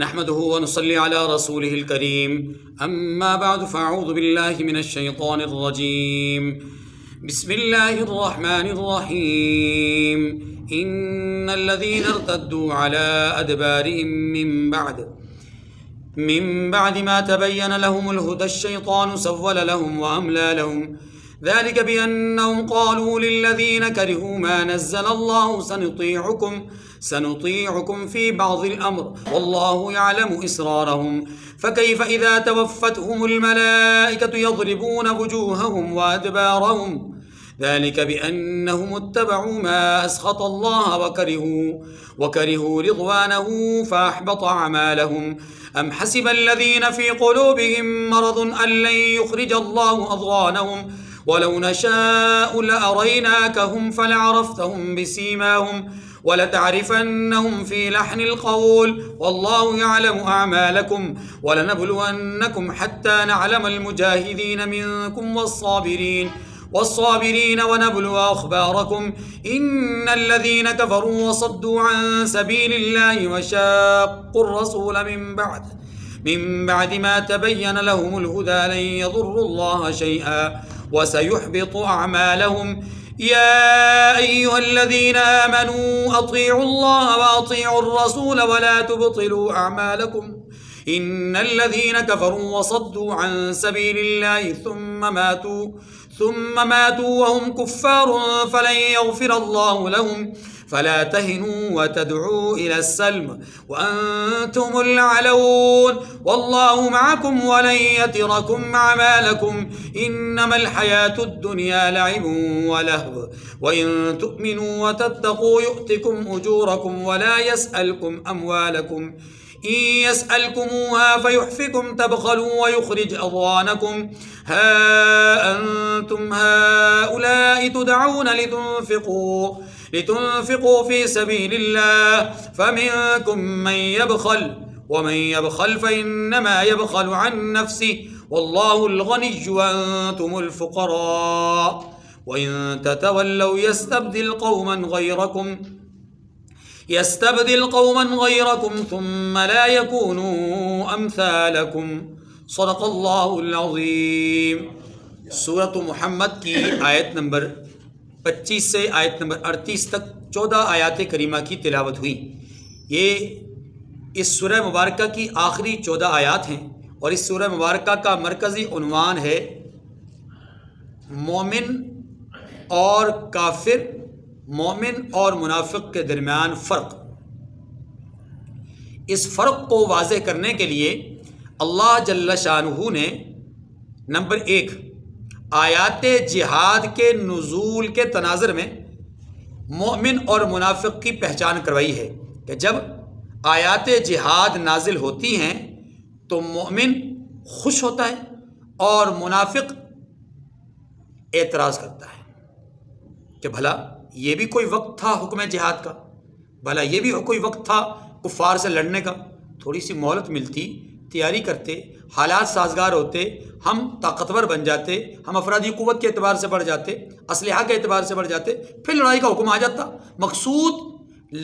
نحمده ونصلي على رسوله الكريم أما بعد فأعوذ بالله من الشيطان الرجيم بسم الله الرحمن الرحيم إن الذين ارتدوا على أدبارهم من بعد ما تبين لهم الهدى الشيطان سول لهم وأملى لهم ذلك بأنهم قالوا للذين كرهوا ما نزل الله سنطيعكم في بعض الأمر والله يعلم إسرارهم فكيف إذا توفتهم الملائكة يضربون وجوههم وأدبارهم ذلك بأنهم اتبعوا ما أسخط الله وكرهوا رضوانه فأحبط أعمالهم أم حسب الذين في قلوبهم مرض أن لن يخرج الله أضغانهم ولو نشاء لأريناكهم فلعرفتهم بسيماهم ولتعرفنهم في لحن القول والله يعلم أعمالكم ولنبلونكم حتى نعلم المجاهدين منكم والصابرين ونبلو أخباركم إن الذين كفروا وصدوا عن سبيل الله وشاقوا الرسول من بعد ما تبين لهم الهدى لن يضروا الله شيئا وسيحبط أعمالهم يا أيها الذين آمنوا أطيعوا الله وأطيعوا الرسول ولا تبطلوا أعمالكم إن الذين كفروا وصدوا عن سبيل الله ثم ماتوا وهم كفار فلن يغفر الله لهم فلا تهنوا وتدعوا إلى السلم وأنتم الأعلون والله معكم ولن يتركم أعمالكم إنما الحياة الدنيا لعب ولهو وإن تؤمنوا وتتقوا يؤتكم أجوركم ولا يسألكم أموالكم إن يسألكموها فيحفكم تبخلوا ويخرج أضغانكم ها أنتم هؤلاء تدعون لتنفقوا في سبيل الله فمنكم من يبخل ومن يبخل فإنما يبخل عن نفسه والله الغني وأنتم الفقراء وإن تتولوا يستبدل قوما غيركم ثم لا يكونوا أمثالكم صدق اللہ العظیم۔ سورۃ محمد کی آیت نمبر 25 سے آیت نمبر 38 تک 14 آیات کریمہ کی تلاوت ہوئی۔ یہ اس سورہ مبارکہ کی آخری 14 آیات ہیں اور اس سورہ مبارکہ کا مرکزی عنوان ہے مومن اور کافر، مومن اور منافق کے درمیان فرق۔ اس فرق کو واضح کرنے کے لیے اللہ جل شانہ نے نمبر 1 آیات جہاد کے نزول کے تناظر میں مومن اور منافق کی پہچان کروائی ہے کہ جب آیات جہاد نازل ہوتی ہیں تو مومن خوش ہوتا ہے اور منافق اعتراض کرتا ہے کہ بھلا یہ بھی کوئی وقت تھا حکم جہاد کا، بھلا یہ بھی کوئی وقت تھا کفار سے لڑنے کا، تھوڑی سی مہلت ملتی، تیاری کرتے، حالات سازگار ہوتے، ہم طاقتور بن جاتے، ہم افرادی قوت کے اعتبار سے بڑھ جاتے، اسلحہ کے اعتبار سے بڑھ جاتے، پھر لڑائی کا حکم آ جاتا۔ مقصود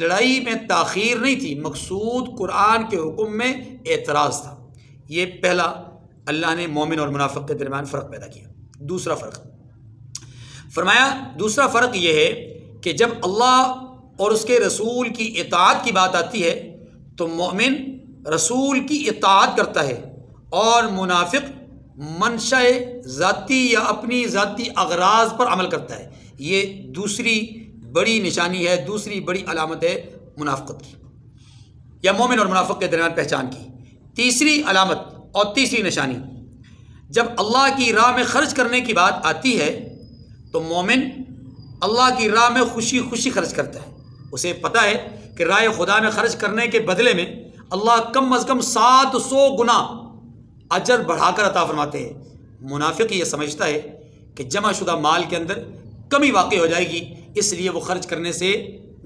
لڑائی میں تاخیر نہیں تھی، مقصود قرآن کے حکم میں اعتراض تھا۔ یہ پہلا اللہ نے مومن اور منافق کے درمیان فرق پیدا کیا۔ دوسرا فرق فرمایا، دوسرا فرق یہ ہے کہ جب اللہ اور اس کے رسول کی اطاعت کی بات آتی ہے تو مومن رسول کی اطاعت کرتا ہے اور منافق منشاء ذاتی یا اپنی ذاتی اغراض پر عمل کرتا ہے۔ یہ دوسری بڑی نشانی ہے، دوسری بڑی علامت ہے منافقت کی یا مومن اور منافق کے درمیان پہچان کی۔ تیسری علامت اور تیسری نشانی، جب اللہ کی راہ میں خرچ کرنے کی بات آتی ہے تو مومن اللہ کی راہ میں خوشی خوشی خرچ کرتا ہے۔ اسے پتہ ہے کہ راہ خدا میں خرچ کرنے کے بدلے میں اللہ کم از کم 700 گنا اجر بڑھا کر عطا فرماتے ہیں۔ منافق یہ سمجھتا ہے کہ جمع شدہ مال کے اندر کمی واقع ہو جائے گی، اس لیے وہ خرچ کرنے سے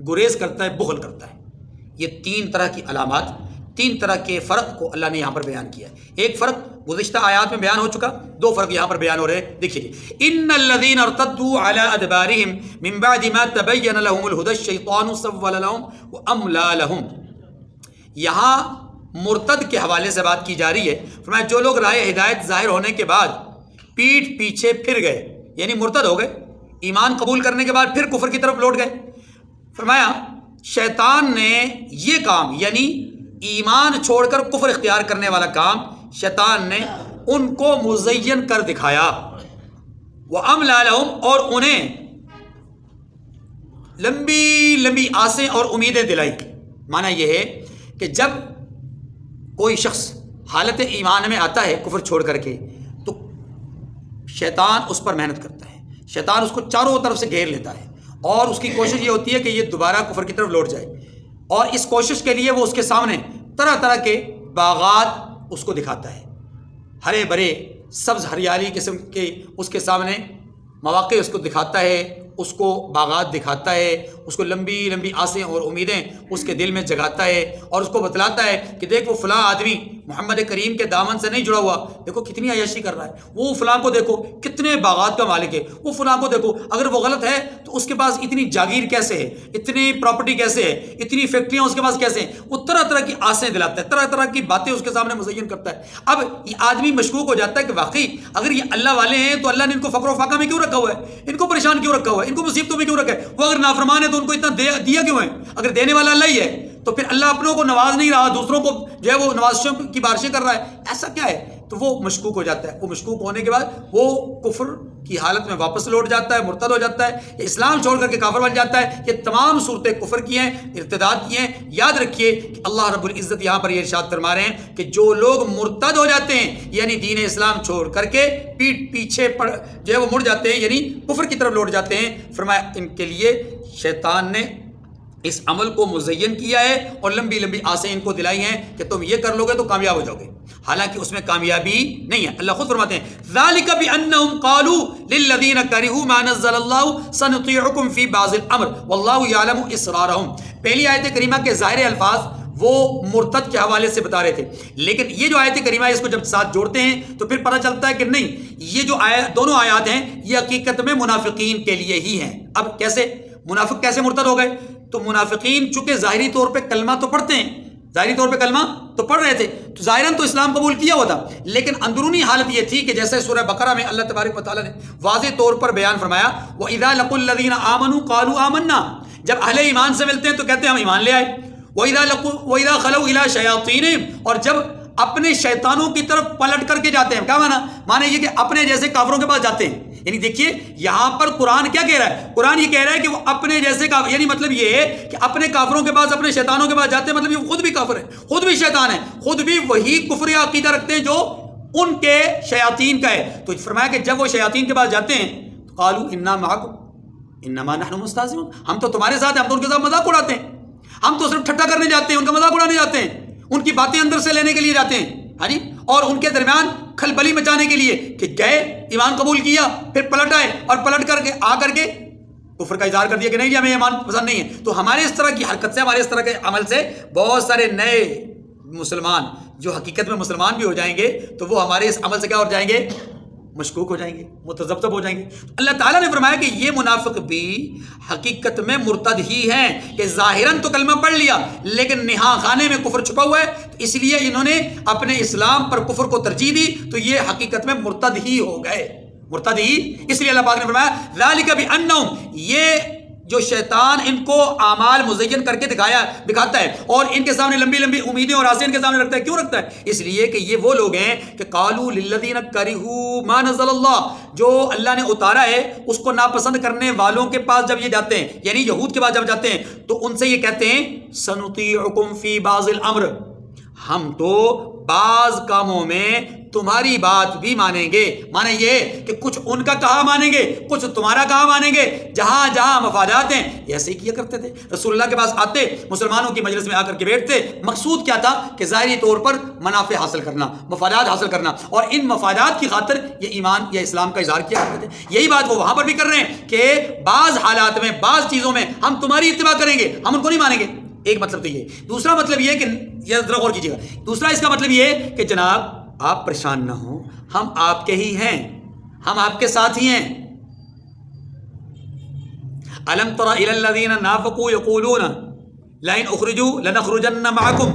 گریز کرتا ہے، بخل کرتا ہے۔ یہ 3 طرح کی علامات، 3 طرح کے فرق کو اللہ نے یہاں پر بیان کیا ہے۔ ایک فرق گزشتہ آیات میں بیان ہو چکا، 2 فرق یہاں پر بیان ہو رہے۔ دیکھیے، ان الذین ارتدوا علی ادبارہم من بعد ما تبین لهم الہدی الشیطان سول لهم واملی لهم۔ یہاں مرتد کے حوالے سے بات کی جا رہی ہے. فرمایا جو لوگ رائے ہدایت ظاہر ہونے کے بعد پیٹھ پیچھے پھر گئے, یعنی مرتد ہو گئے, ایمان قبول کرنے کے بعد پھر کفر کی طرف لوٹ گئے. فرمایا شیطان نے یہ کام, یعنی ایمان چھوڑ کر کفر اختیار کرنے والا کام, شیطان نے ان کو مزین کر دکھایا. وَأَمْلَىٰ لَهُمْ, اور انہیں لمبی لمبی آسیں اور امیدیں دلائی. معنی یہ ہے کہ جب کوئی شخص حالت ایمان میں آتا ہے کفر چھوڑ کر کے, تو شیطان اس پر محنت کرتا ہے, شیطان اس کو چاروں طرف سے گھیر لیتا ہے, اور اس کی کوشش یہ ہوتی ہے کہ یہ دوبارہ کفر کی طرف لوٹ جائے. اور اس کوشش کے لیے وہ اس کے سامنے طرح طرح کے باغات اس کو دکھاتا ہے, ہرے بھرے سبز ہریالی قسم کے اس کے سامنے مواقع اس کو دکھاتا ہے, اس کو باغات دکھاتا ہے, اس کو لمبی لمبی آسیں اور امیدیں اس کے دل میں جگاتا ہے, اور اس کو بتلاتا ہے کہ دیکھ وہ فلاں آدمی محمد کریم کے دامن سے نہیں جڑا ہوا, دیکھو کتنی عیاشی کر رہا ہے, وہ فلاں کو دیکھو کتنے باغات کا مالک ہے, وہ فلاں کو دیکھو اگر وہ غلط ہے تو اس کے پاس اتنی جاگیر کیسے ہے, اتنی پراپرٹی کیسے ہے, اتنی فیکٹریاں اس کے پاس کیسے ہیں. وہ طرح طرح کی آسیں دلاتا ہے, طرح طرح کی باتیں اس کے سامنے مزین کرتا ہے. اب یہ آدمی مشکوک ہو جاتا ہے کہ واقعی اگر یہ اللہ والے ہیں تو اللہ نے ان کو فقر و فاقہ میں کیوں رکھا ہوا ہے, ان کو پریشان کیوں رکھا ہوا ہے, ان کو مصیبتوں میں کیوں رکھا ہے. وہ اگر نافرمان ہے تو ان کو اتنا دیا کیوں ہے. اگر دینے والا اللہ ہی ہے تو پھر اللہ اپنوں کو نواز نہیں رہا, دوسروں کو جو ہے وہ نوازشوں کی بارشیں کر رہا ہے, ایسا کیا ہے. تو وہ مشکوک ہو جاتا ہے. وہ مشکوک ہونے کے بعد وہ کفر کی حالت میں واپس لوٹ جاتا ہے, مرتد ہو جاتا ہے, اسلام چھوڑ کر کے کافر بن جاتا ہے. یہ تمام صورتیں کفر کی ہیں, ارتداد کی ہیں. یاد رکھیے کہ اللہ رب العزت یہاں پر یہ ارشاد فرما رہے ہیں کہ جو لوگ مرتد ہو جاتے ہیں, یعنی دین اسلام چھوڑ کر کے پیٹھ پیچھے جو ہے وہ مڑ جاتے ہیں, یعنی کفر کی طرف لوٹ جاتے ہیں, فرمایا ان کے لیے شیطان نے اس عمل کو مزین کیا ہے اور لمبی لمبی آسیں ان کو دلائی ہیں کہ تم یہ کر لو گے تو کامیاب ہو جاؤ گے. حالانکہ اس میں کامیابی نہیں ہے. اللہ خود فرماتے ہیں ذَلِكَ بِأَنَّهُمْ قَالُوا لِلَّذِينَ كَرِهُوا مَا نَزَّلَ اللَّهُ سَنُطِيعُكُمْ فِي بَعْضِ الْأَمْرِ وَاللَّهُ يَعْلَمُ إِسْرَارَهُمْ. پہلی آیت کریمہ کے ظاہر الفاظ وہ مرتد کے حوالے سے بتا رہے تھے, لیکن یہ جو آیت کریمہ ہے اس کو جب ساتھ جوڑتے ہیں تو پھر پتہ چلتا ہے کہ نہیں, یہ جو دونوں آیات ہیں یہ حقیقت میں منافقین کے لیے ہی ہیں. اب کیسے منافق کیسے مرتد ہو گئے؟ تو منافقین چونکہ ظاہری طور پہ کلمہ تو پڑھتے ہیں, ظاہری طور پہ کلمہ تو پڑھ رہے تھے, تو ظاہراً تو اسلام قبول کیا ہوا تھا, لیکن اندرونی حالت یہ تھی کہ جیسے سورہ بقرہ میں اللہ تبارک و تعالیٰ نے واضح طور پر بیان فرمایا وَإِذَا لَقُوا الَّذِينَ آمَنُوا قَالُوا آمَنَّا, جب اہل ایمان سے ملتے ہیں تو کہتے ہیں ہم ایمان لے آئے. وَإِذَا خَلَوْا إِلَىٰ شَيَاطِينِهِمْ, اور جب اپنے شیطانوں کی طرف پلٹ کر کے جاتے ہیں. کیا معنی یہ کہ اپنے جیسے کافروں کے پاس جاتے ہیں. یعنی دیکھیے یہاں پر قرآن کیا کہہ رہا ہے, قرآن یہ کہہ رہا ہے کہ وہ اپنے جیسے یعنی مطلب یہ ہے کہ اپنے کافروں کے پاس اپنے شیطانوں کے پاس جاتے ہیں, مطلب یہ خود بھی کافر ہے, خود بھی شیطان ہے, خود بھی وہی کفر عقیدہ رکھتے ہیں جو ان کے شیاطین کا ہے. تو فرمایا کہ جب وہ شیاطین کے پاس جاتے ہیں تو قالوا انا معکم انما نحن مستہزئون, ہم تو تمہارے ساتھ ہیں, ہم تو ان کے ساتھ مذاق اڑاتے ہیں, ہم تو صرف ٹھٹا کرنے جاتے ہیں, ان کا مذاق اڑانے جاتے ہیں, ان کی باتیں اندر سے لینے کے لیے جاتے ہیں. ہاں جی, اور ان کے درمیان کھلبلی مچانے کے لیے کہ گئے ایمان قبول کیا پھر پلٹ آئے اور پلٹ کر کے آ کر کے کفر کا اظہار کر دیا کہ نہیں جی ہمیں ایمان پسند نہیں ہے. تو ہمارے اس طرح کی حرکت سے, ہمارے اس طرح کے عمل سے بہت سارے نئے مسلمان جو حقیقت میں مسلمان بھی ہو جائیں گے تو وہ ہمارے اس عمل سے کیا ہو جائیں گے, مشکوک ہو جائیں گے, متذبذب ہو جائیں گے. اللہ تعالیٰ نے فرمایا کہ یہ منافق بھی حقیقت میں مرتد ہی ہیں کہ ظاہراً تو کلمہ پڑھ لیا لیکن نہا خانے میں کفر چھپا ہوا ہے, تو اس لیے انہوں نے اپنے اسلام پر کفر کو ترجیح دی, تو یہ حقیقت میں مرتد ہی ہو گئے, مرتد ہی. اس لیے اللہ پاک نے فرمایا ذالک بانہم, یہ جو شیطان ان کو اعمال مزین کر کے دکھاتا ہے اور ان کے سامنے لمبی لمبی امیدیں اور آسیں ان کے سامنے رکھتا ہے. کیوں رکھتا ہے؟ اس لیے کہ یہ وہ لوگ ہیں کہ قالوا للذین کرہوا ما نزل اللہ, جو اللہ نے اتارا ہے اس کو ناپسند کرنے والوں کے پاس جب یہ جاتے ہیں, یعنی یہود کے پاس جب جاتے ہیں تو ان سے یہ کہتے ہیں سنطیعکم فی بعض الامر, ہم تو بعض کاموں میں تمہاری بات بھی مانیں گے. مانے یہ کہ کچھ ان کا کہا مانیں گے, کچھ تمہارا کہا مانیں گے, جہاں جہاں مفادات ہیں. ایسے ہی کیا کرتے تھے, رسول اللہ کے پاس آتے, مسلمانوں کی مجلس میں آ کر کے بیٹھتے, مقصود کیا تھا کہ ظاہری طور پر منافع حاصل کرنا, مفادات حاصل کرنا, اور ان مفادات کی خاطر یہ ایمان یا اسلام کا اظہار کیا کرتے تھے. یہی بات وہ وہاں پر بھی کر رہے ہیں کہ بعض حالات میں, بعض چیزوں میں ہم تمہاری اتباع کریں گے, ہم ان کو نہیں مانیں گے. ایک مطلب تو یہ. دوسرا مطلب یہ کہ یہ ذرا غور کیجیے گا, دوسرا اس کا مطلب یہ کہ جناب آپ پریشان نہ ہوں, ہم آپ کے ہی ہیں, ہم آپ کے ساتھ ہی ہیں. الم تر الی الذین نافقوا یقولون لئن اخرجوا لنخرجن معکم,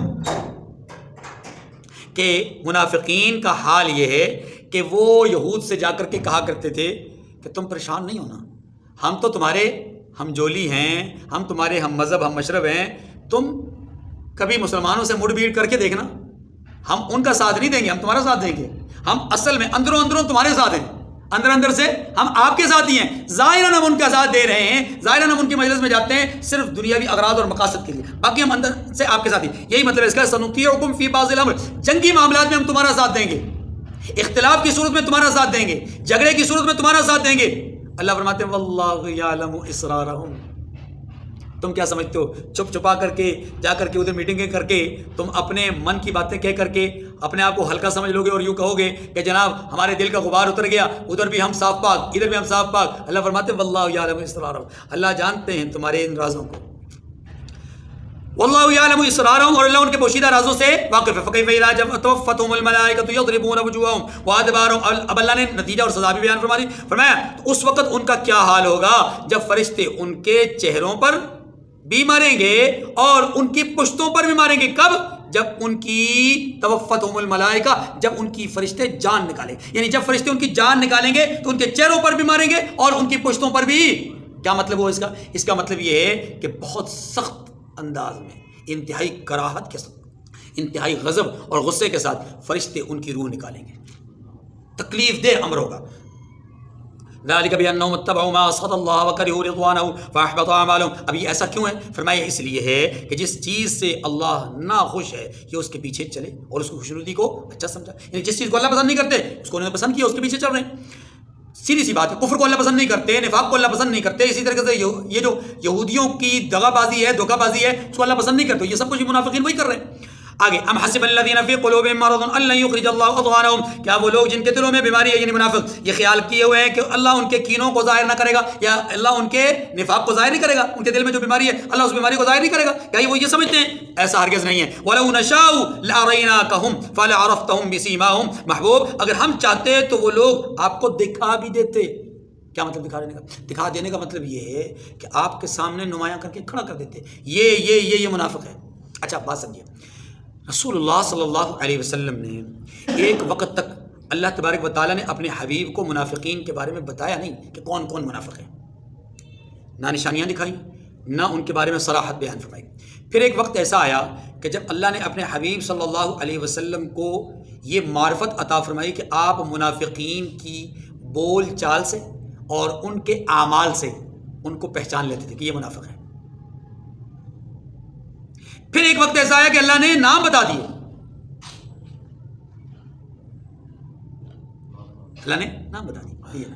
کہ منافقین کا حال یہ ہے کہ وہ یہود سے جا کر کے کہا کرتے تھے کہ تم پریشان نہیں ہونا، ہم تو تمہارے ہم جولی ہیں، ہم تمہارے ہم مذہب ہم مشرب ہیں، تم کبھی مسلمانوں سے مڑ بھیڑ کر کے دیکھنا، ہم ان کا ساتھ نہیں دیں گے، ہم تمہارا ساتھ دیں گے، ہم اصل میں اندروں اندروں تمہارے ساتھ ہیں، اندر اندر سے ہم آپ کے ساتھ ہی ہیں، ظاہراً ہم ان کا ساتھ دے رہے ہیں، ظاہراً ہم ان کی مجلس میں جاتے ہیں صرف دنیاوی اغراض اور مقاصد کے لیے، باقی ہم اندر سے آپ کے ساتھ ہی، یہی مطلب ہے اس کا سنطیعکم فی بعض الامر، جنگی معاملات میں ہم تمہارا ساتھ دیں گے، اختلاف کی صورت میں تمہارا ساتھ دیں گے، جھگڑے کی صورت میں تمہارا ساتھ دیں گے۔ اللہ فرماتے ہیں واللہ یعلم اسرارہم، تم کیا سمجھتے ہو چھپ چھپا کر کے جا کر کے ادھر میٹنگیں کر کے تم اپنے من کی باتیں کہہ کر کے اپنے آپ کو ہلکا سمجھ لو گے اور یوں کہو گے کہ جناب ہمارے دل کا غبار اتر گیا، ادھر بھی ہم صاف پاک ادھر بھی ہم صاف پاک۔ اللہ فرماتے ہیں واللہ یعلم اسرارہم، اللہ جانتے ہیں تمہارے ان رازوں کو، واللہ یعلم اسرارہم، اور اللہ ان کے پوشیدہ رازوں سے واقف ہے۔ فکیف اذا توفتہم الملائکۃ یضربون وجوہہم وادبارہم، اب اللہ نے نتیجہ اور سزا بھی بیان فرما دی، فرمایا اس وقت ان کا کیا حال ہوگا جب فرشتے ان کے چہروں پر بھی ماریں گے اور ان کی پشتوں پر بھی ماریں گے۔ کب؟ جب ان کی توفتہم الملائکہ، جب ان کی فرشتے جان نکالیں، یعنی جب فرشتے ان کی جان نکالیں گے تو ان کے چہروں پر بھی ماریں گے اور ان کی پشتوں پر بھی۔ کیا مطلب ہو اس کا مطلب یہ ہے کہ بہت سخت انداز میں، انتہائی کراہت کے ساتھ، انتہائی غضب اور غصے کے ساتھ فرشتے ان کی روح نکالیں گے، تکلیف دہ امر ہوگا۔ ذالک بانہم اتبعوا ما اسخط اللہ وکرہوا رضوانہ فاحبط اعمالہم، اب یہ ایسا کیوں ہے؟ فرمایا اس لیے ہے کہ جس چیز سے اللہ ناخوش ہے یہ اس کے پیچھے چلے اور اس کو خوشنودی کو اچھا سمجھا، یعنی جس چیز کو اللہ پسند نہیں کرتے اس کو انہوں نے پسند کیا، اس کے پیچھے چل رہے ہیں۔ سیدھی سی بات ہے، کفر کو اللہ پسند نہیں کرتے، نفاق کو اللہ پسند نہیں کرتے، اسی طریقے سے یہ جو یہودیوں کی دغا بازی ہے، دھوکہ بازی ہے، اس کو اللہ پسند نہیں کرتے، یہ سب کچھ منافقین وہی کر رہے ہیں۔ آگے ام حسب الذین فی قلوبہم مرض ان لن یخرج اللہ اضغانہم، کیا وہ لوگ جن کے دلوں میں بیماری ہے یعنی منافق یہ خیال کیے ہوئے ہیں کہ اللہ ان کے کینوں کو ظاہر نہ کرے گا یا اللہ ان کے نفاق کو ظاہر نہیں کرے گا، ان کے دل میں جو بیماری ہے اللہ اس بیماری کو ظاہر نہیں کرے گا، کیا وہ یہ سمجھتے ہیں؟ ایسا ہرگز نہیں ہے۔ وَلَوْ نَشَاءُ لَأَرَيْنَاكَهُمْ فَلَعَرَفْتَهُمْ بِسِيمَاهُمْ، محبوب اگر ہم چاہتے تو وہ لوگ آپ کو دکھا بھی دیتے۔ کیا مطلب دکھا دینے کا؟ دکھا دینے کا مطلب یہ ہے کہ آپ کے سامنے نمایاں کر کے کھڑا کر دیتے، یہ منافق ہے۔ اچھا بات سمجھیے، رسول اللہ صلی اللہ علیہ وسلم نے ایک وقت تک اللہ تبارک و تعالیٰ نے اپنے حبیب کو منافقین کے بارے میں بتایا نہیں کہ کون کون منافق ہیں، نہ نشانیاں دکھائیں نہ ان کے بارے میں صراحت بیان فرمائی۔ پھر ایک وقت ایسا آیا کہ جب اللہ نے اپنے حبیب صلی اللہ علیہ وسلم کو یہ معرفت عطا فرمائی کہ آپ منافقین کی بول چال سے اور ان کے اعمال سے ان کو پہچان لیتے تھے کہ یہ منافق ہے۔ پھر ایک وقت ایسا آیا کہ اللہ نے نام بتا دیے، اللہ نے نام بتا دیا،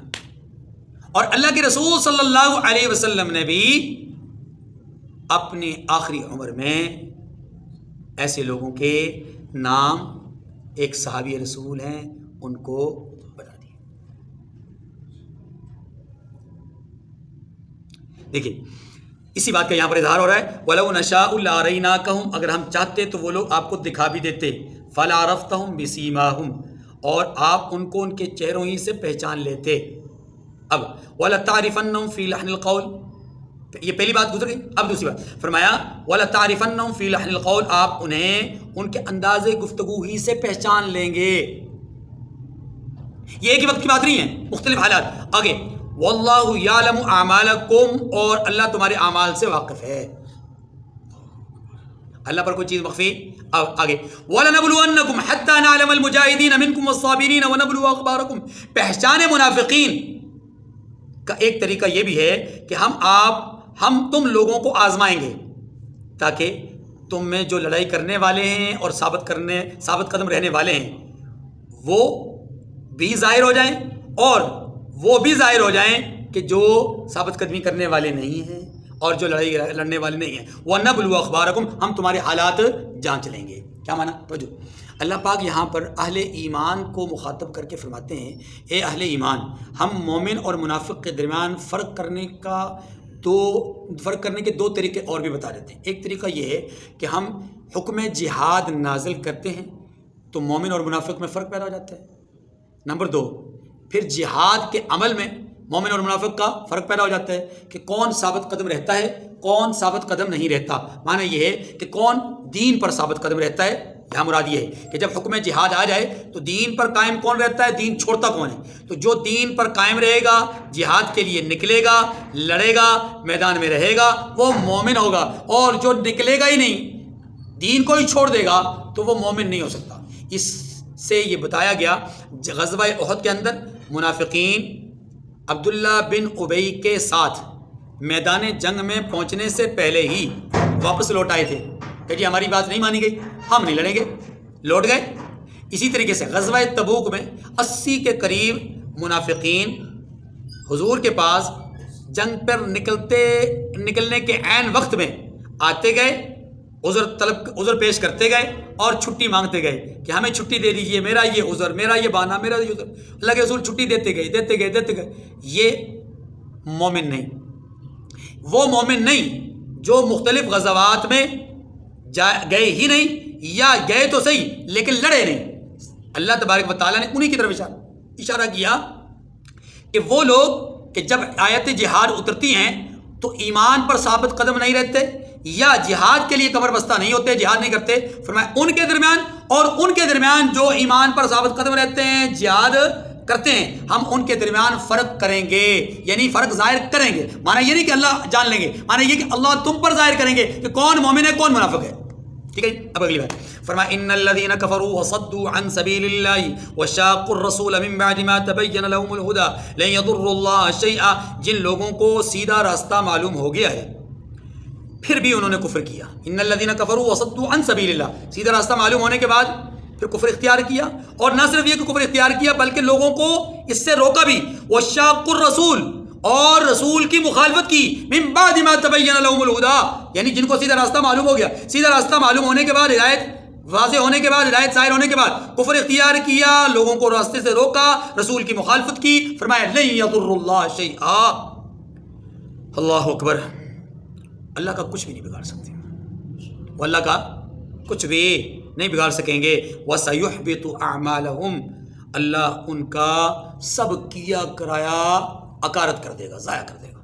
اور اللہ کے رسول صلی اللہ علیہ وسلم نے بھی اپنی آخری عمر میں ایسے لوگوں کے نام، ایک صحابی رسول ہیں ان کو بتا دیے۔ دیکھیں اسی بات کا یہاں پر اظہار ہو رہا ہے، وَلَوْ نَشَاءُ لَأَرَيْنَاكَهُمْ، اگر ہم چاہتے تو وہ لوگ آپ کو دکھا بھی دیتے، فَلَعَرَفْتَهُمْ بِسِيمَاهُمْ، اور آپ ان کو ان کے چہروں ہی سے پہچان لیتے۔ اب وَلَتَعْرِفَنَّهُمْ فِي لَحْنِ الْقَوْلِ، یہ پہلی بات گزر گئی، اب دوسری بات فرمایا وَلَتَعْرِفَنَّهُمْ فِي لَحْنِ الْقَوْلِ، آپ انہیں ان کے انداز گفتگو ہی سے پہچان لیں گے۔ یہ ایک ہی وقت کی بات نہیں ہے، مختلف حالات۔ آگے واللہ یعلم اعمالکم، اور اللہ تمہارے اعمال سے واقف ہے، اللہ پر کوئی چیز مخفی۔ اب آگے وَلَنَبْلُوَنَّكُمْ حَتَّى نَعْلَمَ الْمُجَاهِدِينَ مِنْكُمْ وَالصَّابِرِينَ وَنَبْلُوَ أَخْبَارَكُمْ، پہچان منافقین کا ایک طریقہ یہ بھی ہے کہ ہم تم لوگوں کو آزمائیں گے تاکہ تم میں جو لڑائی کرنے والے ہیں اور ثابت قدم رہنے والے ہیں وہ بھی ظاہر ہو جائیں اور وہ بھی ظاہر ہو جائیں کہ جو ثابت قدمی کرنے والے نہیں ہیں اور جو لڑائی لڑنے والے نہیں ہیں۔ وَنَبْلُوَ أَخْبَارَكُمْ، ہم تمہارے حالات جانچ لیں گے۔ کیا معنی؟ توجہ، اللہ پاک یہاں پر اہل ایمان کو مخاطب کر کے فرماتے ہیں اے اہل ایمان، ہم مومن اور منافق کے درمیان فرق کرنے کے دو طریقے اور بھی بتا دیتے ہیں۔ ایک طریقہ یہ ہے کہ ہم حکم جہاد نازل کرتے ہیں تو مومن اور منافق میں فرق پیدا ہو جاتا ہے۔ نمبر دو، پھر جہاد کے عمل میں مومن اور منافق کا فرق پیدا ہو جاتا ہے کہ کون ثابت قدم رہتا ہے کون ثابت قدم نہیں رہتا۔ معنی یہ ہے کہ کون دین پر ثابت قدم رہتا ہے یہاں مراد یہ ہے کہ جب حکم جہاد آ جائے تو دین پر قائم کون رہتا ہے, دین چھوڑتا کون ہے؟ تو جو دین پر قائم رہے گا, جہاد کے لیے نکلے گا, لڑے گا, میدان میں رہے گا, وہ مومن ہوگا. اور جو نکلے گا ہی نہیں, دین کو ہی چھوڑ دے گا, تو وہ مومن نہیں ہو سکتا. اس سے یہ بتایا گیا غزوہ احد کے اندر منافقین عبداللہ بن ابی کے ساتھ میدان جنگ میں پہنچنے سے پہلے ہی واپس لوٹ آئے تھے کہ جی ہماری بات نہیں مانی گئی, ہم نہیں لڑیں گے, لوٹ گئے. اسی طریقے سے غزوہ تبوک میں 80 کے قریب منافقین حضور کے پاس جنگ پر نکلنے کے عین وقت میں آتے گئے, عذر پیش کرتے گئے اور چھٹی مانگتے گئے کہ ہمیں چھٹی دے دیجئے, میرا یہ عذر, میرا یہ بہانہ, میرا یہ عذر. اللہ کے رسول چھٹی دیتے گئے. یہ مومن نہیں, وہ مومن نہیں جو مختلف غزوات میں گئے ہی نہیں, یا گئے تو صحیح لیکن لڑے نہیں. اللہ تبارک و تعالیٰ نے انہی کی طرف اشارہ کیا کہ وہ لوگ کہ جب آیت جہاد اترتی ہیں تو ایمان پر ثابت قدم نہیں رہتے یا جہاد کے لیے کمر بستہ نہیں ہوتے, جہاد نہیں کرتے. فرمایا ان کے درمیان اور ان کے درمیان جو ایمان پر ثابت قدم رہتے ہیں, جہاد کرتے ہیں, ہم ان کے درمیان فرق کریں گے, یعنی فرق ظاہر کریں گے. معنی یہ نہیں کہ اللہ جان لیں گے, معنی یہ کہ اللہ تم پر ظاہر کریں گے کہ کون مومن ہے کون منافق ہے. ٹھیک ہے. اب اگلی بات فرمایا ان الذين كفروا وصدوا عن سبيل الله وشاقوا الرسول من بعد ما تبين لهم الهدى لن يضروا الله شيئا. جن لوگوں کو سیدھا راستہ معلوم ہو گیا ہے پھر بھی انہوں نے کفر کیا. ان الذين كفروا وصدوا عن سبيل الله, سیدھا راستہ معلوم ہونے کے بعد پھر کفر اختیار کیا. اور نہ صرف یہ کہ کفر اختیار کیا بلکہ لوگوں کو اس سے روکا بھی. وشاقوا الرسول, اور رسول کی مخالفت کی. من بعد ما تبین لهم الهدى, یعنی جن کو سیدھا راستہ معلوم ہو گیا, سیدھا راستہ معلوم ہونے کے بعد, ہدایت واضح ہونے کے بعد, ہدایت ظاہر ہونے کے بعد کفر اختیار کیا, لوگوں کو راستے سے روکا, رسول کی مخالفت کی. فرمایا لن یضر اللہ شیئا. اللہ اکبر. اللہ کا کچھ بھی نہیں بگاڑ سکتے, وہ اللہ کا کچھ بھی نہیں بگاڑ سکیں گے. وَسَيُحْبِطُ أَعْمَالَهُمْ, اللہ ان کا سب کیا کرایا اکارت کر دے گا, ضائع کر دے گا.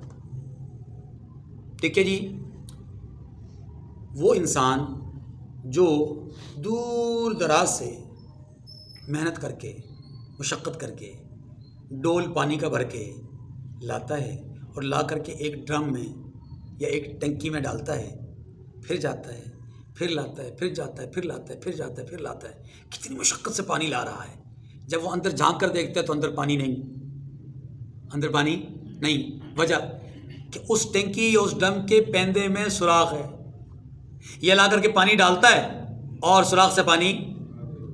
ٹھیک ہے جی. وہ انسان جو دور دراز سے محنت کر کے, مشقت کر کے, ڈول پانی کا بھر کے لاتا ہے اور لا کر کے ایک ڈرم میں یا ایک ٹنکی میں ڈالتا ہے, پھر جاتا ہے, پھر لاتا ہے, پھر جاتا ہے, پھر لاتا ہے, پھر جاتا ہے, پھر لاتا ہے, کتنی مشقت سے پانی لا رہا ہے. جب وہ اندر جھانک کر دیکھتا ہے تو اندر پانی نہیں, اندر پانی نہیں. وجہ کہ اس ٹنکی یا اس ڈرم کے پیندے میں سوراخ ہے. یہ لا کر کے پانی ڈالتا ہے اور سوراخ سے پانی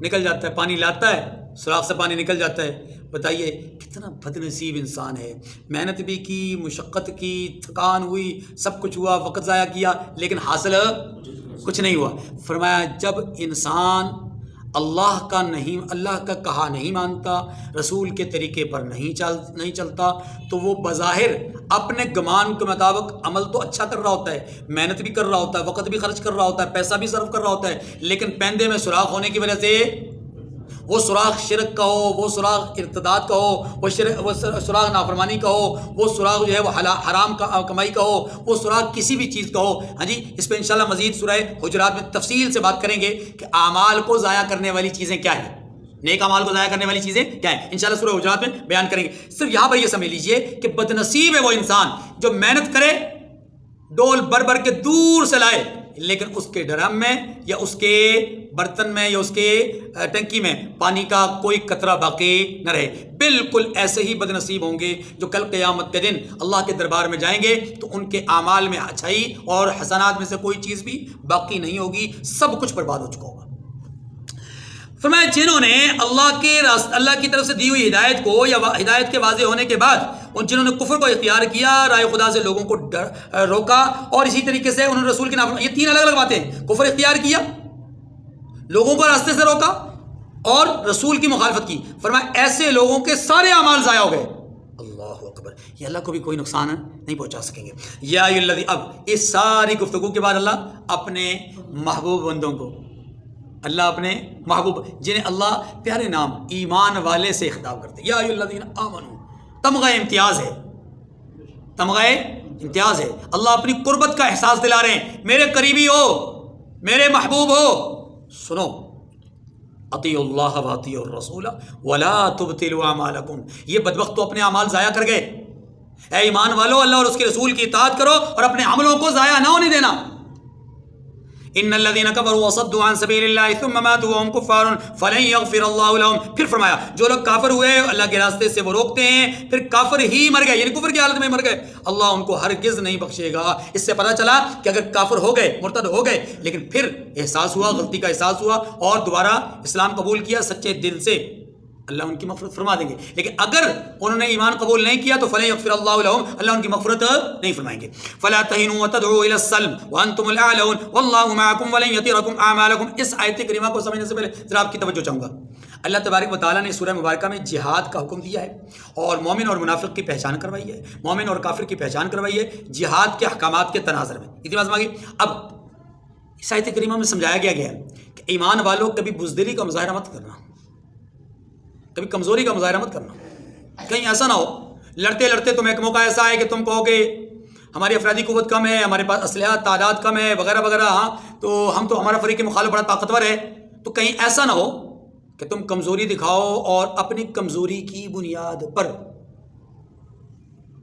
نکل جاتا ہے, پانی لاتا ہے, سوراخ سے پانی نکل جاتا ہے. بتائیے کتنا بد نصیب انسان ہے. محنت بھی کی, مشقت کی, تھکان ہوئی, سب کچھ ہوا, وقت ضائع کیا, لیکن حاصل کچھ نہیں ہوا. فرمایا جب انسان اللہ کا کہا نہیں مانتا, رسول کے طریقے پر نہیں چلتا, تو وہ بظاہر اپنے گمان کے مطابق عمل تو اچھا کر رہا ہوتا ہے, محنت بھی کر رہا ہوتا ہے, وقت بھی خرچ کر رہا ہوتا ہے, پیسہ بھی صرف کر رہا ہوتا ہے, لیکن پیندے میں سوراخ ہونے کی وجہ سے, وہ سوراخ شرک کا ہو, وہ سوراخ ارتداد کا ہو, وہ سوراخ نافرمانی کا ہو, وہ سوراخ جو ہے وہ حرام کا کمائی کا ہو, وہ سوراخ کسی بھی چیز کا ہو. ہاں جی, اس پہ انشاءاللہ مزید سورہ حجرات میں تفصیل سے بات کریں گے کہ اعمال کو ضائع کرنے والی چیزیں کیا ہیں, نیک اعمال کو ضائع کرنے والی چیزیں کیا ہیں. انشاءاللہ سورہ حجرات میں بیان کریں گے. صرف یہاں پر یہ سمجھ لیجئے کہ بد نصیب ہے وہ انسان جو محنت کرے, ڈول بھر بھر کے دور سے لائے, لیکن اس کے ڈرم میں یا اس کے برتن میں یا اس کے ٹنکی میں پانی کا کوئی قطرہ باقی نہ رہے. بالکل ایسے ہی بد نصیب ہوں گے جو کل قیامت کے دن اللہ کے دربار میں جائیں گے تو ان کے اعمال میں اچھائی اور حسنات میں سے کوئی چیز بھی باقی نہیں ہوگی, سب کچھ برباد ہو چکا ہوگا. فرمایا جنہوں نے اللہ کی طرف سے دی ہوئی ہدایت کو یا ہدایت کے واضح ہونے کے بعد ان جنہوں نے کفر کو اختیار کیا, رائے خدا سے لوگوں کو روکا, اور اسی طریقے سے انہوں نے رسول کی نافرمانی, یہ تین الگ الگ باتیں ہیں. کفر اختیار کیا, لوگوں کو راستے سے روکا, اور رسول کی مخالفت کی. فرمایا ایسے لوگوں کے سارے اعمال ضائع ہو گئے. اللہ اکبر. یہ اللہ کو بھی کوئی نقصان نہیں پہنچا سکیں گے. یا الذی, اب اس ساری گفتگو کے بعد اللہ اپنے محبوب بندوں کو, اللہ اپنے محبوب جنہیں اللہ پیارے نام ایمان والے سے خطاب کرتے, یا ایھا الذین آمنو, تمغہ امتیاز ہے, تمغہ امتیاز ہے. اللہ اپنی قربت کا احساس دلا رہے ہیں, میرے قریبی ہو, میرے محبوب ہو, سنو اطیعوا اللہ واطیعوا الرسول ولا تبطلوا اعمالکم. یہ بدبخت تو اپنے اعمال ضائع کر گئے. اے ایمان والو اللہ اور اس کے رسول کی اطاعت کرو اور اپنے عملوں کو ضائع نہ ہونے دینا. ان الذين كفروا وصدوا عن سبيل الله ثم ماتوا وهم كفار فلن يغفر الله لهم. پھر فرمایا جو لوگ کافر ہوئے اللہ کے راستے سے وہ روکتے ہیں پھر کافر ہی مر گئے یعنی کفر کی حالت میں مر گئے اللہ ان کو ہرگز نہیں بخشے گا. اس سے پتہ چلا کہ اگر کافر ہو گئے مرتد ہو گئے لیکن پھر احساس ہوا غلطی کا احساس ہوا اور دوبارہ اسلام قبول کیا سچے دل سے اللہ ان کی مغفرت فرما دیں گے. لیکن اگر انہوں نے ایمان قبول نہیں کیا تو فلن یغفر اللہ لهم اللہ ان کی مغفرت نہیں فرمائیں گے. فلا تهنوا وتدعوا الى السلم وانتم الاعلون والله معكم ولن يتركم اعمالكم. اس آیت کریمہ کو سمجھنے سے پہلے ذرا آپ کی توجہ چاہوں گا. اللہ تبارک و تعالیٰ نے سورہ مبارکہ میں جہاد کا حکم دیا ہے اور مومن اور منافق کی پہچان کروائی ہے, مومن اور کافر کی پہچان کروائی ہے جہاد کے احکامات کے تناظر میں. اتنی بات آگئی. اب اس آیت کریمہ میں سمجھایا گیا ہے کہ ایمان والوں کبھی بزدلی کا مظاہرہ مت کرنا, کبھی کمزوری کا مظاہرہ مت کرنا. کہیں ایسا نہ ہو لڑتے لڑتے تم ایک موقع ایسا ہے کہ تم کہو کہ ہماری افرادی قوت کم ہے, ہمارے پاس اسلحہ تعداد کم ہے وغیرہ وغیرہ, ہاں تو ہم تو ہمارا فریق مخالف بڑا طاقتور ہے. تو کہیں ایسا نہ ہو کہ تم کمزوری دکھاؤ اور اپنی کمزوری کی بنیاد پر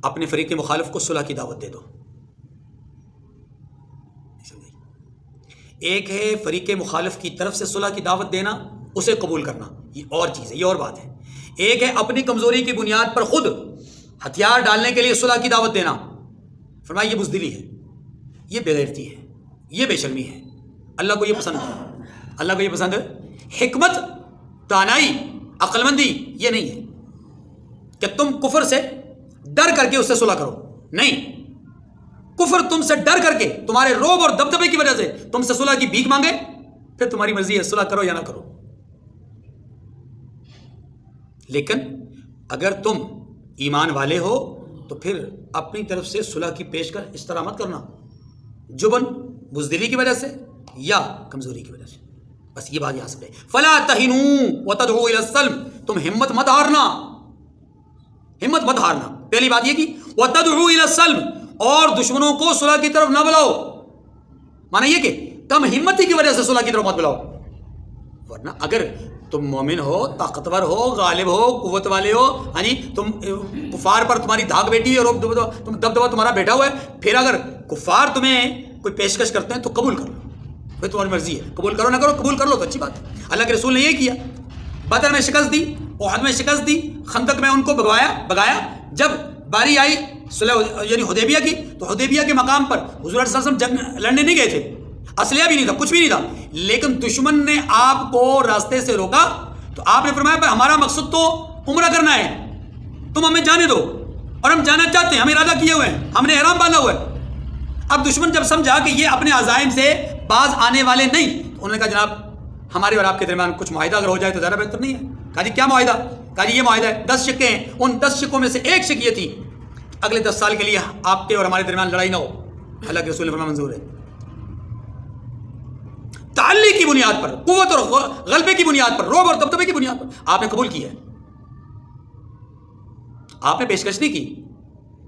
اپنے فریق مخالف کو صلح کی دعوت دے دو. ایک ہے فریق مخالف کی طرف سے صلح کی دعوت دینا, اسے قبول کرنا, یہ اور چیز ہے, یہ اور بات ہے. ایک ہے اپنی کمزوری کی بنیاد پر خود ہتھیار ڈالنے کے لیے صلح کی دعوت دینا. فرمایا یہ بزدلی ہے, یہ بے غیرتی ہے, یہ بے شرمی ہے. اللہ کو یہ پسند ہے, اللہ کو یہ پسند ہے. حکمت, دانائی, عقل مندی یہ نہیں ہے کہ تم کفر سے ڈر کر کے اس سے صلح کرو. نہیں, کفر تم سے ڈر کر کے تمہارے روب اور دبدبے کی وجہ سے تم سے صلح کی بھیک مانگے پھر تمہاری مرضی ہے صلح کرو یا نہ کرو. لیکن اگر تم ایمان والے ہو تو پھر اپنی طرف سے صلح کی پیش کر اس طرح مت کرنا جبن بزدلی کی وجہ سے یا کمزوری کی وجہ سے. بس یہ بات یہاں سے فلا تہنوا وتدعوا الى السلم, تم ہمت مت ہارنا, ہمت مت ہارنا. پہلی بات یہ کی وتدعوا الى السلم, اور دشمنوں کو صلح کی طرف نہ بلاؤ. معنی یہ کہ کم ہمتی کی وجہ سے صلح کی طرف مت بلاؤ. ورنہ اگر تم مومن ہو, طاقتور ہو, غالب ہو, قوت والے ہو, ہاں جی تم کفار پر تمہاری دھاک بیٹھی ہے اور تم دبدبا تمہارا بیٹھا ہوا ہے, پھر اگر کفار تمہیں کوئی پیشکش کرتے ہیں تو قبول کرو, پھر تمہاری مرضی ہے قبول کرو نہ کرو. قبول کر لو تو اچھی بات ہے. اللہ کے رسول نے یہ کیا, بدر میں شکست دی, احد میں شکست دی, خندق میں ان کو بگایا. جب باری آئی صلح یعنی حدیبیہ کی تو حدیبیہ کے مقام پر حضور صلی اللہ علیہ وسلم جنگ لڑنے نہیں گئے تھے, اسلحہ بھی نہیں تھا, کچھ بھی نہیں تھا, لیکن دشمن نے آپ کو راستے سے روکا تو آپ نے فرمایا پر ہمارا مقصد تو عمرہ کرنا ہے, تم ہمیں جانے دو, اور ہم جانا چاہتے ہیں, ہم ارادہ کیے ہوئے ہیں, ہم نے احرام باندھا ہوا ہے. اب دشمن جب سمجھا کہ یہ اپنے عزائم سے باز آنے والے نہیں تو انہوں نے کہا جناب ہمارے اور آپ کے درمیان کچھ معاہدہ اگر ہو جائے تو زیادہ بہتر نہیں ہے. کہا جی کیا معاہدہ؟ کہا جی یہ معاہدہ ہے, 10 شقیں ہیں, ان 10 شقوں میں سے ایک شق یہ تھی اگلے 10 سال کے لیے آپ کے اور ہمارے درمیان لڑائی نہ ہو. اللہ کے رسول نے فرمایا منظور ہے. تعلی کی بنیاد پر, قوت اور غلبے کی بنیاد پر, روب اور دبدبے کی بنیاد پر آپ نے قبول کیا ہے. آپ نے پیشکش نہیں کی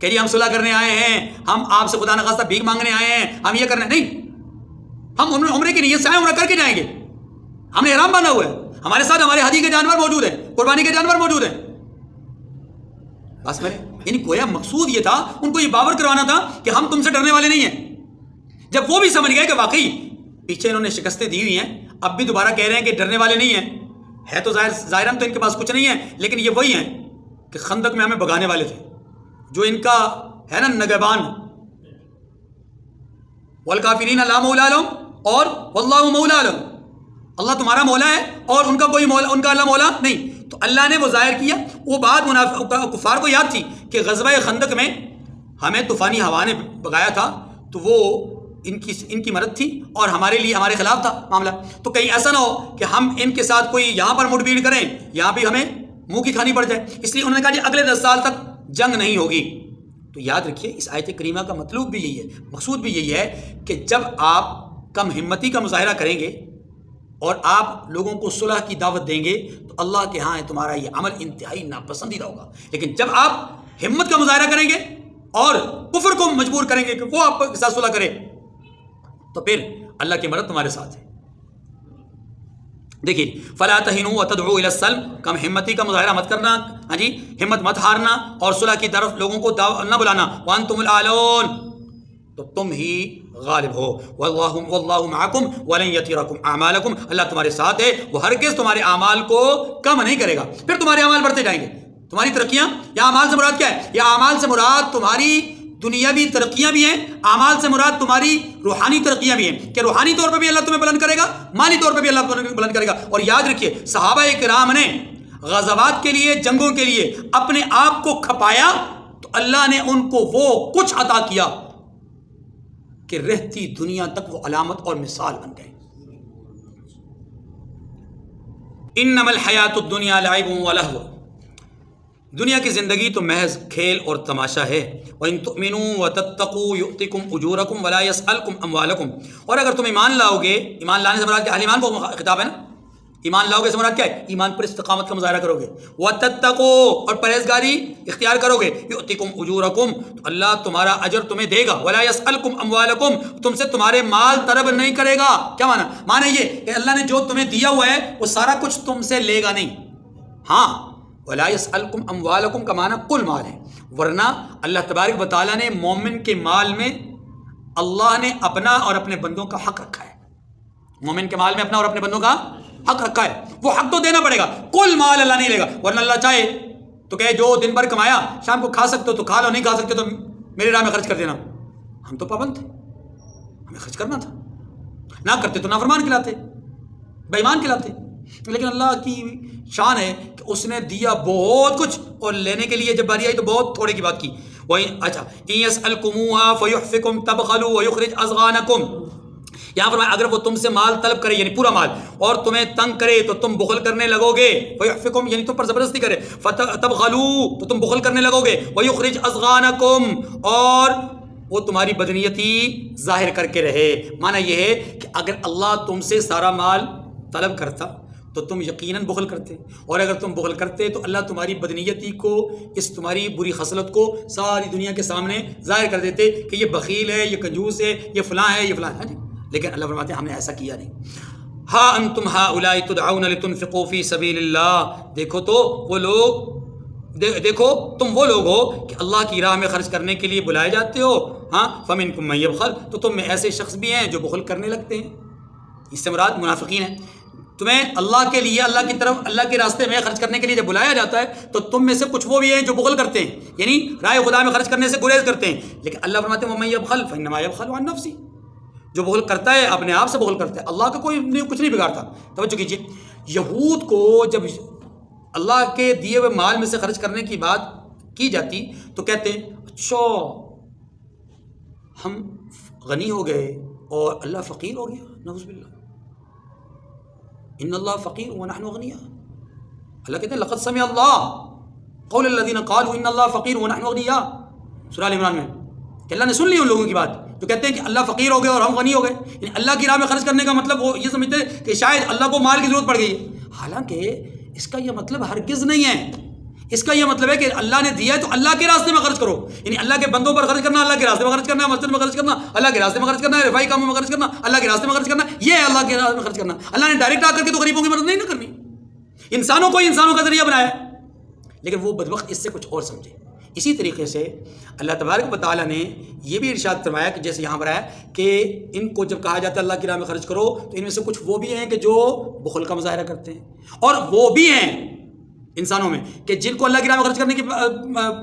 کہ جی ہم صلح کرنے آئے ہیں, ہم آپ سے خدا نخواستہ بھیک مانگنے آئے ہیں, ہم یہ کرنے نہیں, ہم عمرے کی نیت سے آئے, عمرہ کر کے جائیں گے, ہم نے احرام باندھا ہوا ہے, ہمارے ساتھ ہمارے ہدی کے جانور موجود ہیں, قربانی کے جانور موجود ہیں. بس میں یعنی گویا مقصود یہ تھا, ان کو یہ باور کروانا تھا کہ ہم تم سے ڈرنے والے نہیں ہیں. جب وہ بھی سمجھ گئے کہ واقعی پیچھے انہوں نے شکستیں دی ہوئی ہیں, اب بھی دوبارہ کہہ رہے ہیں کہ ڈرنے والے نہیں ہیں, ہے تو ظاہراً تو ان کے پاس کچھ نہیں ہے, لیکن یہ وہی ہیں کہ خندق میں ہمیں بگانے والے تھے, جو ان کا ہے نا نگہبان, والکافرین لا مولا لہم اور واللہ مولا لہم, اللہ تمہارا مولا ہے اور ان کا کوئی مولا, ان کا اللہ مولا نہیں. تو اللہ نے وہ ظاہر کیا. وہ بات کفار کو یاد تھی کہ غزوہ خندق میں ہمیں طوفانی ہوا نے بگایا تھا, تو وہ ان کی مدد تھی اور ہمارے لیے ہمارے خلاف تھا معاملہ. تو کہیں ایسا نہ ہو کہ ہم ان کے ساتھ کوئی یہاں پر مٹ بھیڑ کریں, یہاں بھی ہمیں منہ کی کھانی پڑ جائے. اس لیے انہوں نے کہا جی اگلے 10 سال تک جنگ نہیں ہوگی. تو یاد رکھیے اس آیت کریمہ کا مطلوب بھی یہی ہے, مقصود بھی یہی ہے کہ جب آپ کم ہمتی کا مظاہرہ کریں گے اور آپ لوگوں کو صلح کی دعوت دیں گے تو اللہ کے ہاں تمہارا یہ عمل انتہائی ناپسندیدہ ہوگا. لیکن جب آپ ہمت کا مظاہرہ کریں گے اور کفر کو مجبور کریں گے کہ وہ آپ کے ساتھ صلح کرے تو پھر اللہ کی مدد تمہارے ساتھ ہے. دیکھیے فلا تہنوا وتدعوا الی السلم، کم ہمتی کا مظاہرہ مت کرنا، ہاں جی، ہمت مت ہارنا، اور صلح کی طرف لوگوں کو نہ بلانا، وانتم الاعلون، تو تم ہی غالب ہو، واللہ معکم ولن یترکم اعمالکم، اللہ تمہارے ساتھ ہے، وہ ہرگز تمہارے اعمال کو کم نہیں کرے گا، پھر تمہارے اعمال بڑھتے جائیں گے، تمہاری ترقیاں، یا اعمال سے مراد کیا ہے؟ یا اعمال سے مراد تمہاری دنیاوی ترقیاں بھی ہیں، اعمال سے مراد تمہاری روحانی ترقیاں بھی ہیں، کہ روحانی طور پہ بھی اللہ تمہیں بلند کرے گا، مالی طور پہ بھی اللہ تمہیں بلند کرے گا۔ اور یاد رکھیے صحابہ کرام نے غزوات کے لیے، جنگوں کے لیے اپنے آپ کو کھپایا تو اللہ نے ان کو وہ کچھ عطا کیا کہ رہتی دنیا تک وہ علامت اور مثال بن گئے۔ انما الحیات الدنیا لعب ولہو، دنیا کی زندگی تو محض کھیل اور تماشا ہے، وَإِن تُؤْمِنُوا وَتَتَّقُوا يُؤْتِكُمْ أُجُورَكُمْ وَلَا يَسْأَلْكُمْ أَمْوَالَكُمْ، اور اگر تم ایمان لاؤ گے، ایمان لانے سے مراد کیا؟ اہل ایمان کو خطاب ہے نا، ایمان لاؤ گے سے مراد کیا ہے؟ ایمان پر استقامت کا مظاہرہ کرو گے، وَتَتَّقُوا، اور پرہیزگاری اختیار کرو گے، يُؤْتِكُمْ أُجُورَكُمْ، تو اللہ تمہارا اجر تمہیں دے گا، وَلَا يَسْأَلْكُمْ أَمْوَالَكُمْ، تم سے تمہارے مال طلب نہیں کرے گا۔ کیا معنی؟ معنی یہ کہ اللہ نے جو تمہیں دیا ہوا ہے وہ سارا کچھ تم سے لے گا نہیں، ہاں، وَلَا يَسْأَلْكُمْ أَمْوَالَكُمْ کا معنی کل مال ہے، ورنہ اللہ تبارک و تعالیٰ نے مومن کے مال میں اللہ نے اپنا اور اپنے بندوں کا حق رکھا ہے، مومن کے مال میں اپنا اور اپنے بندوں کا حق رکھا ہے، وہ حق تو دینا پڑے گا، کل مال اللہ نہیں لے گا، ورنہ اللہ چاہے تو کہ جو دن بھر کمایا شام کو کھا سکتے ہو تو کھا لو، نہیں کھا سکتے تو میرے راہ میں خرچ کر دینا، ہم تو پابند تھے، ہمیں خرچ کرنا تھا، نہ کرتے تو نافرمان کہلاتے، بے ایمان کہلاتے، لیکن اللہ کی شان ہے کہ اس نے دیا بہت کچھ اور لینے کے لیے جب باری آئی تو بہت تھوڑے کی بات کی۔ اچھا، إِن يَسْأَلْكُمُوهَا فَيُحْفِكُمْ تَبْخَلُوا وَيُخْرِجْ أَضْغَانَكُمْ، یہاں پر اگر وہ تم سے مال طلب کرے یعنی پورا مال اور تمہیں تنگ کرے تو تم بخل کرنے لگو گے، فَيُحْفِكُمْ یعنی تم پر زبردستی کرے، تَبْخَلُوا تو تم بخل کرنے لگو گے، وَيُخْرِجْ أَضْغَانَكُمْ اور وہ تمہاری بدنیتی ظاہر کر کے رہے۔ معنی یہ ہے کہ اگر اللہ تم سے سارا مال طلب کرتا تو تم یقیناً بخل کرتے، اور اگر تم بخل کرتے تو اللہ تمہاری بدنیتی کو، اس تمہاری بری خصلت کو ساری دنیا کے سامنے ظاہر کر دیتے کہ یہ بخیل ہے، یہ کنجوس ہے، یہ فلاں ہے، یہ فلاں ہے، لیکن اللہ فرماتے ہیں ہم نے ایسا کیا نہیں۔ ہا انتم ہؤلاء تدعون لتنفقوا فی سبیل اللہ، دیکھو تو وہ لوگ، دیکھو تم وہ لوگ ہو کہ اللہ کی راہ میں خرچ کرنے کے لیے بلائے جاتے ہو، ہاں، فمنکم من یبخل، تو تم میں ایسے شخص بھی ہیں جو بخل کرنے لگتے ہیں، اس سے مراد منافقین ہیں۔ تمہیں اللہ کے لیے، اللہ کی طرف، اللہ کے راستے میں خرچ کرنے کے لیے جب بلایا جاتا ہے تو تم میں سے کچھ وہ بھی ہیں جو بخل کرتے ہیں، یعنی رائے خدا میں خرچ کرنے سے گریز کرتے ہیں، لیکن اللہ فرماتے ہیں وَمَن يَبْخَلْ فَإِنَّمَا يَبْخَلُ عَن نَفْسِهِ، جو بخل کرتا ہے اپنے آپ سے بخل کرتا ہے، اللہ کا کوئی کچھ نہیں بگاڑتا۔ توجہ کیجیے، یہود کو جب اللہ کے دیے ہوئے مال میں سے خرچ کرنے کی بات کی جاتی تو کہتے ہیں اچھا ہم غنی ہو گئے اور اللہ فقیر ہو گیا، نعوذ باللہ، ان اللہ فقیر ونحن اغنیاء، اللہ کہتے ہیں لقد سمع اللہ قول الذین قالوا ان اللہ فقیر ونحن اغنیاء، سورہ ال عمران میں، کہ اللہ نے سن لی ان لوگوں کی بات جو کہتے ہیں کہ اللہ فقیر ہو گئے اور ہم غنی ہو گئے، یعنی اللہ کی راہ میں خرچ کرنے کا مطلب وہ یہ سمجھتے ہیں کہ شاید اللہ کو مال کی ضرورت پڑ گئی ہے، حالانکہ اس کا یہ مطلب ہرگز نہیں ہے، اس کا یہ مطلب ہے کہ اللہ نے دیا ہے تو اللہ کے راستے میں خرچ کرو، یعنی اللہ کے بندوں پر خرچ کرنا، اللہ کے راستے میں خرچ کرنا، مسجد میں خرچ کرنا، اللہ کے راستے میں خرچ کرنا، رفائی کاموں میں خرچ کرنا، اللہ کے راستے میں خرچ کرنا، یہ ہے اللہ کے راستے میں خرچ کرنا۔ اللہ نے ڈائریکٹ آ کر کے تو غریبوں کی مدد نہیں کرنی، انسانوں کو انسانوں کا ذریعہ بنایا ہے، لیکن وہ بدبخت اس سے کچھ اور سمجھے۔ اسی طریقے سے اللہ تبارک و تعالیٰ نے یہ بھی ارشاد فرمایا کہ جیسے یہاں پر ہے کہ ان کو جب کہا جاتا ہے اللہ کی راہ میں خرچ کرو تو ان میں سے کچھ وہ بھی ہیں کہ جو بخل کا مظاہرہ کرتے ہیں، اور وہ بھی ہیں انسانوں میں کہ جن کو اللہ کی راہ میں خرچ کرنے کی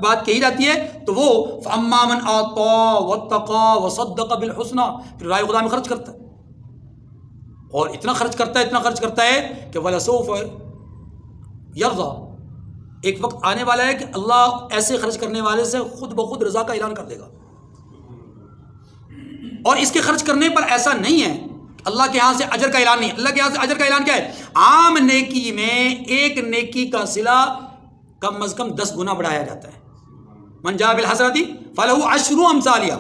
بات کہی جاتی ہے تو وہ فَأَمَّا مَنْ أَعْطَىٰ وَاتَّقَىٰ وَصَدَّقَ بِالْحُسْنَىٰ، پھر رائے خدا میں خرچ کرتا ہے اور اتنا خرچ کرتا ہے، اتنا خرچ کرتا ہے کہ وَلَسَوْفَ يَرْضَىٰ، ایک وقت آنے والا ہے کہ اللہ ایسے خرچ کرنے والے سے خود بخود رضا کا اعلان کر دے گا، اور اس کے خرچ کرنے پر ایسا نہیں ہے اللہ کے ہاں سے اجر کا اعلان نہیں، اللہ کے ہاں سے اجر کا اعلان کیا ہے؟ عام نیکی میں ایک نیکی کا صلہ کم از کم 10 گنا بڑھایا جاتا ہے، من جاء بالحسنۃ فلہ 10 امثالها،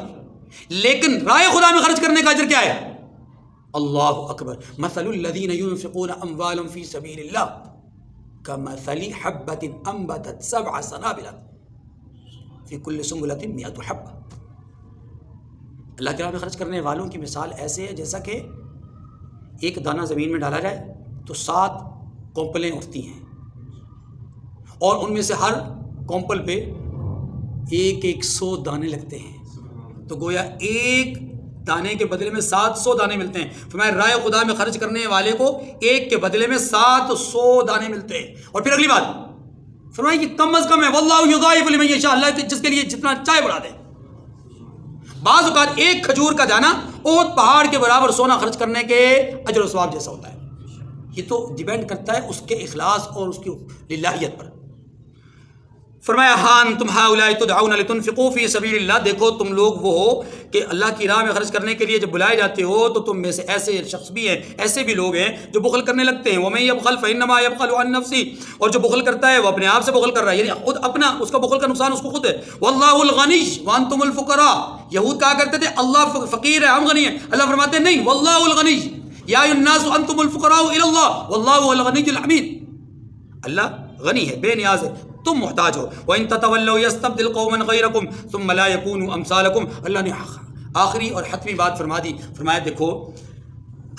لیکن رائے خدا میں خرچ کرنے کا اجر کیا ہے؟ اللہ اکبر، مثل الذین ينفقون اموالهم فی سبیل اللہ کمثل حبۃ انبتت 7 سنابل فی کل سنبلۃ 100 حبۃ، اللہ کے راہ میں خرچ کرنے والوں کی مثال ایسے ہے جیسا کہ ایک دانہ زمین میں ڈالا جائے تو 7 کونپلیں اٹھتی ہیں اور ان میں سے ہر کونپل پہ 100 دانے لگتے ہیں، تو گویا ایک دانے کے بدلے میں 700 دانے ملتے ہیں۔ فرمایا رائے خدا میں خرچ کرنے والے کو ایک کے بدلے میں 700 دانے ملتے ہیں۔ اور پھر اگلی بات فرمایا یہ کم از کم ہے، واللہ یضاعف لمن یشاء، اللہ جس کے لیے جتنا چاہے بڑھا دے۔ بعض اوقات ایک کھجور کا دانہ احد پہاڑ کے برابر سونا خرچ کرنے کے اجر و ثواب جیسا ہوتا ہے۔ یہ تو ڈیپینڈ کرتا ہے اس کے اخلاص اور اس کی للہیت پر۔ فرمایا ہاں تم ہؤلاء تدعون لتنفقوا فی سبیل اللہ، دیکھو تم لوگ وہ ہو کہ اللہ کی راہ میں خرچ کرنے کے لیے جب بلائے جاتے ہو تو تم میں سے ایسے شخص بھی ہیں، ایسے بھی لوگ ہیں جو بخل کرنے لگتے ہیں۔ ومن یبخل فانما یبخل عن نفسہ، اور جو بخل کرتا ہے وہ اپنے آپ سے بخل کر رہا ہے، یعنی خود اپنا، اس کا بخل کا نقصان اس کو خود ہے۔ واللہ الغنی وانتم الفقراء، یہود کہا کرتے تھے اللہ فقیر ہے ہم غنی ہیں، اللہ فرماتے ہیں نہیں، واللہ الغنی یا ایھا الناس انتم الفقراء الی اللہ واللہ هو الغنی الحمید، اللہ غنی ہے، بے نیاز ہے، تم محتاج ہو۔ وَإِن تَتَوَلَّوْا يَسْتَبْدِلْ قَوْمًا غَيْرَكُمْ ثُمَّ لَا يَكُونُوا أَمْثَالَكُمْ، اللہ نے آخری اور حتمی بات فرما دی، فرمایا دیکھو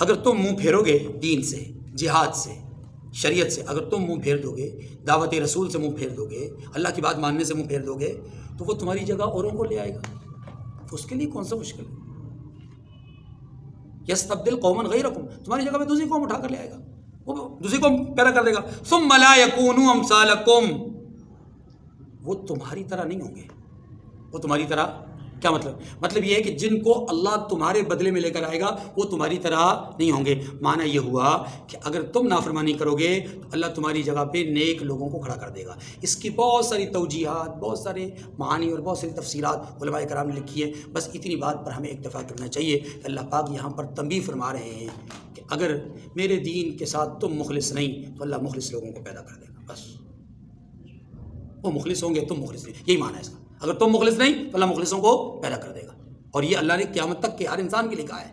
اگر تم منہ پھیرو گے دین سے، جہاد سے، شریعت سے، اگر تم منہ پھیر دو گے، دعوت رسول سے منہ پھیر دو گے، اللہ کی بات ماننے سے منہ پھیر دو گے، تو وہ تمہاری جگہ اوروں کو لے آئے گا، اس کے لیے کون سا مشکل ہے؟ یستبدل قوما غیرکم، تمہاری جگہ میں دوسری قوم اٹھا کر لے آئے گا، وہ دوسری قوم پیدا کر دے گا۔ ثم لا یکونوا امثالکم، وہ تمہاری طرح نہیں ہوں گے، وہ تمہاری طرح کیا مطلب یہ ہے کہ جن کو اللہ تمہارے بدلے میں لے کر آئے گا وہ تمہاری طرح نہیں ہوں گے۔ معنی یہ ہوا کہ اگر تم نافرمانی کرو گے تو اللہ تمہاری جگہ پہ نیک لوگوں کو کھڑا کر دے گا۔ اس کی بہت ساری توجیحات، بہت سارے معانی اور بہت ساری تفسیرات علماء کرام نے لکھی ہے، بس اتنی بات پر ہمیں اکتفا کرنا چاہیے کہ اللہ پاک یہاں پر تنبیہ فرما رہے ہیں کہ اگر میرے دین کے ساتھ تم مخلص نہیں تو اللہ مخلص لوگوں کو پیدا کر دے گا، بس وہ مخلص ہوں گے، تم مخلص نہیں، یہی معنی ہے اس کا۔ اگر تم مخلص نہیں تو اللہ مخلصوں کو پیدا کر دے گا، اور یہ اللہ نے قیامت تک کے ہر انسان کے لیے کہا ہے،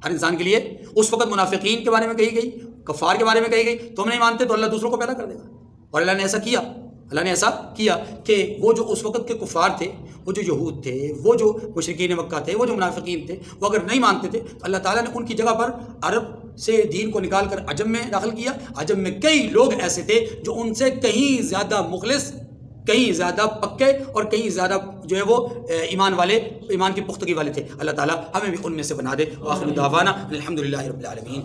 ہر انسان کے لیے۔ اس وقت منافقین کے بارے میں کہی گئی، کفار کے بارے میں کہی گئی، تم نہیں مانتے تو اللہ دوسروں کو پیدا کر دے گا، اور اللہ نے ایسا کیا، اللہ نے ایسا کیا کہ وہ جو اس وقت کے کفار تھے، وہ جو یہود تھے، وہ جو مشرکین مکہ تھے، وہ جو منافقین تھے، وہ اگر نہیں مانتے تھے تو اللہ تعالیٰ نے ان کی جگہ پر عرب سے دین کو نکال کر عجم میں داخل کیا۔ عجم میں کئی لوگ ایسے تھے جو ان سے کہیں زیادہ مخلص، کہیں زیادہ پکے اور کہیں زیادہ جو ہے وہ ایمان والے، ایمان کی پختگی والے تھے۔ اللہ تعالیٰ ہمیں بھی ان میں سے بنا دے۔ وآخر دعوانا الحمدللہ رب العالمین۔